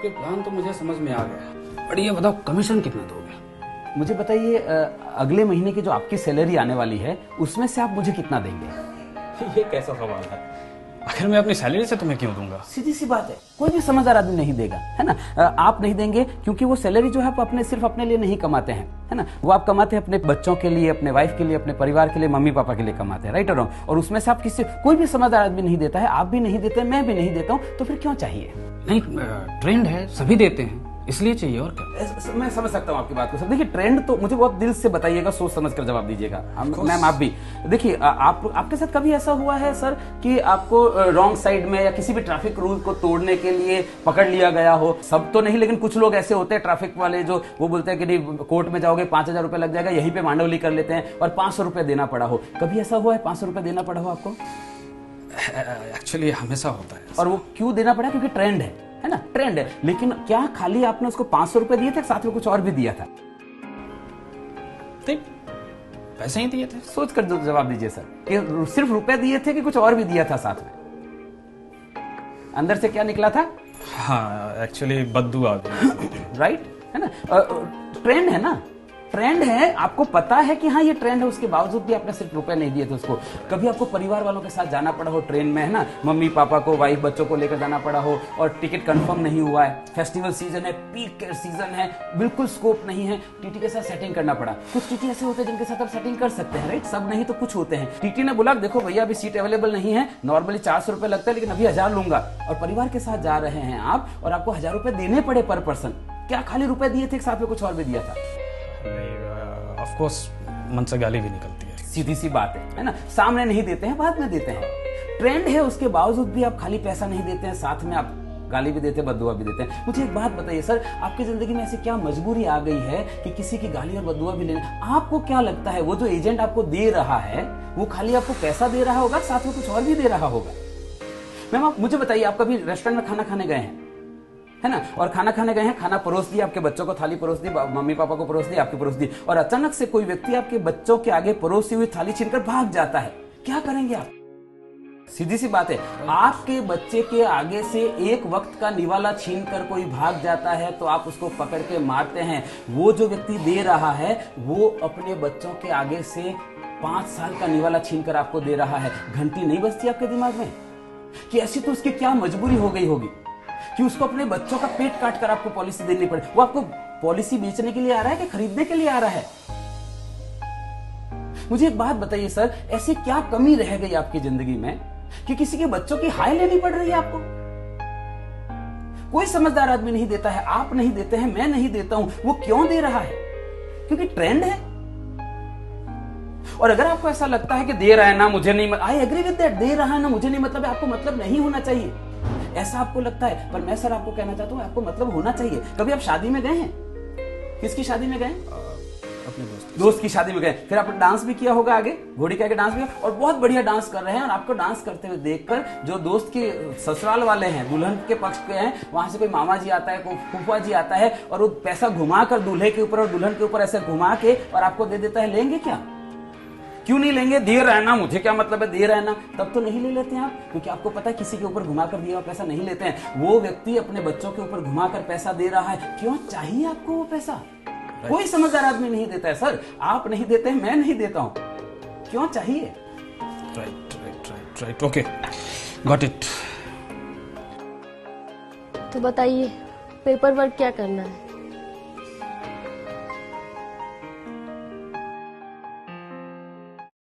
आपके प्लान तो मुझे समझ में आ गया, पर ये बताओ कमीशन कितना दोगे? मुझे बताइए, अगले महीने की जो आपकी सैलरी आने वाली है उसमें से आप मुझे कितना देंगे? ये कैसा सवाल है? आखिर मैं अपनी सैलरी से तुम्हें क्यों दूंगा? सीधी सी बात है, कोई भी समझदार आदमी नहीं देगा, है ना। आप नहीं देंगे क्योंकि वो सैलरी जो है आप अपने सिर्फ अपने लिए नहीं कमाते हैं, है ना। वो आप कमाते हैं अपने बच्चों के लिए, अपने वाइफ के लिए, अपने परिवार के लिए, मम्मी पापा के लिए कमाते हैं, राइट और रॉन्ग। और उसमें से आप किसी कोई भी समझदार आदमी नहीं देता है, आप भी नहीं देते, मैं भी नहीं देता हूँ, तो फिर क्यों चाहिए? नहीं, ट्रेंड है, सभी देते हैं, इसलिए चाहिए, और क्या। मैं समझ सकता हूँ आपकी बात को सर। देखिए, ट्रेंड तो मुझे बहुत दिल से बताइएगा, सोच समझ कर जवाब दीजिएगा। मैम आप भी देखिए, आपके साथ कभी ऐसा हुआ है सर कि आपको रॉन्ग साइड में या किसी भी ट्रैफिक रूल को तोड़ने के लिए पकड़ लिया गया हो? सब तो नहीं, लेकिन कुछ लोग ऐसे होते हैं ट्रैफिक वाले जो वो बोलते हैं कि नहीं कोर्ट में जाओगे 5,000 रुपए लग जाएगा, यहीं पे मांडवली कर लेते हैं और 500 रुपए देना पड़ा हो। कभी ऐसा हुआ है 500 रुपए देना पड़ा हो आपको? एक्चुअली हमेशा होता है। और वो क्यों देना पड़ा? क्योंकि ट्रेंड है ना, ट्रेंड है। लेकिन क्या खाली आपने उसको 500 रुपए दिए थे, साथ में कुछ और भी दिया था? पैसे ही दिए थे। सोच कर जवाब दीजिए सर, कि सिर्फ रुपए दिए थे कि कुछ और भी दिया था साथ में? अंदर से क्या निकला था? हाँ, एक्चुअली बद्दू आ गई। राइट, है ना। ट्रेंड है ना, ट्रेंड है, आपको पता है कि हाँ ये ट्रेंड है, उसके बावजूद भी आपने सिर्फ रुपए नहीं दिए थे उसको। कभी आपको परिवार वालों के साथ जाना पड़ा हो ट्रेन में, है ना, मम्मी पापा को, वाइफ बच्चों को लेकर जाना पड़ा हो और टिकट कंफर्म नहीं हुआ है, फेस्टिवल सीजन है, पीक सीजन है, बिल्कुल स्कोप नहीं है, टीटी के साथ सेटिंग करना पड़ा। कुछ टीटी ऐसे होते हैं जिनके साथ आप सेटिंग कर सकते हैं, राइट, सब नहीं तो कुछ होते हैं। टीटी ने बोला देखो भैया अभी सीट अवेलेबल नहीं है, नॉर्मली 400 रुपए लगता है लेकिन अभी 1000 लूंगा, और परिवार के साथ जा रहे हैं आप और आपको 1000 रुपए देने पड़े पर पर्सन। क्या खाली रुपए दिए थे, साथ में कुछ और भी दिया था? ऑफ कोर्स मन से गाली भी निकलती है। सीधी सी बात है ना। सामने नहीं देते हैं, बाद में देते हैं। ट्रेंड है, उसके बावजूद भी आप खाली पैसा नहीं देते हैं, साथ में आप गाली भी देते हैं, बद्दुआ भी देते हैं। मुझे एक बात बताइए सर, आपकी जिंदगी में ऐसी क्या मजबूरी आ गई है कि किसी की गाली और बद्दुआ भी लेने? आपको क्या लगता है वो जो एजेंट आपको दे रहा है वो खाली आपको पैसा दे रहा होगा, साथ में कुछ और भी दे रहा होगा? मैम आप मुझे बताइए, आप कभी रेस्टोरेंट में खाना खाने गए हैं, है ना, और खाना खाने गए हैं, खाना परोस दिया, आपके बच्चों को थाली परोस दी, मम्मी पापा को परोस दी, आपकी परोस दी, और अचानक से कोई व्यक्ति आपके बच्चों के आगे परोसी हुई थाली छीनकर भाग जाता है, क्या करेंगे आप? सीधी सी बात है, आपके बच्चे के आगे से एक वक्त का निवाला छीनकर कोई भाग जाता है तो आप उसको पकड़ के मारते हैं। वो जो व्यक्ति दे रहा है वो अपने बच्चों के आगे से 5 साल का निवाला छीनकर आपको दे रहा है। घंटी नहीं बजती आपके दिमाग में कि ऐसी तो उसकी क्या मजबूरी हो गई होगी कि उसको अपने बच्चों का पेट काट कर आपको पॉलिसी देनी पड़े? वो आपको पॉलिसी बेचने के लिए आ रहा है कि खरीदने के लिए आ रहा है? मुझे एक बात बताइए सर, ऐसी क्या कमी रह गई आपकी जिंदगी में कि किसी के बच्चों की हाय लेनी पड़ रही है आपको? कोई समझदार आदमी नहीं देता है, आप नहीं देते हैं, मैं नहीं देता हूं। वो क्यों दे रहा है? क्योंकि ट्रेंड है। और अगर आपको ऐसा लगता है कि दे रहा है ना मुझे नहीं, आई एग्री विद दैट, दे रहा है ना मुझे नहीं मतलब है, आपको मतलब नहीं होना चाहिए, ऐसा आपको लगता है। पर मैं सर आपको कहना चाहता हूं आपको मतलब होना चाहिए। कभी आप शादी में गए हैं? किसकी शादी में गए? अपने दोस्त की शादी में गए, फिर आपने डांस भी किया होगा, आगे घोड़ी के आगे डांस भी किया, और बहुत बढ़िया डांस कर रहे हैं, और आपको डांस करते हुए देखकर जो दोस्त के ससुराल वाले हैं, दुल्हन के पक्ष के हैं, वहां से कोई मामा जी आता है, कोई फूफा जी आता है, और वो पैसा घुमाकर दूल्हे के ऊपर और दुल्हन के ऊपर ऐसे घुमा के और आपको दे देता है, लेंगे क्या? क्यों नहीं लेंगे? दे रहा है ना, मुझे क्या मतलब है, दे रहा है ना, तब तो नहीं ले लेते हैं आप, क्योंकि आपको पता है किसी के ऊपर घुमाकर दिया हुआ पैसा नहीं लेते हैं। वो व्यक्ति अपने बच्चों के ऊपर घुमाकर पैसा दे रहा है, क्यों चाहिए आपको वो पैसा? कोई समझदार आदमी नहीं देता है सर, आप नहीं देते हैं, मैं नहीं देता हूं, क्यों चाहिए? Right, okay, got it. तो बताइए पेपर वर्क क्या करना है?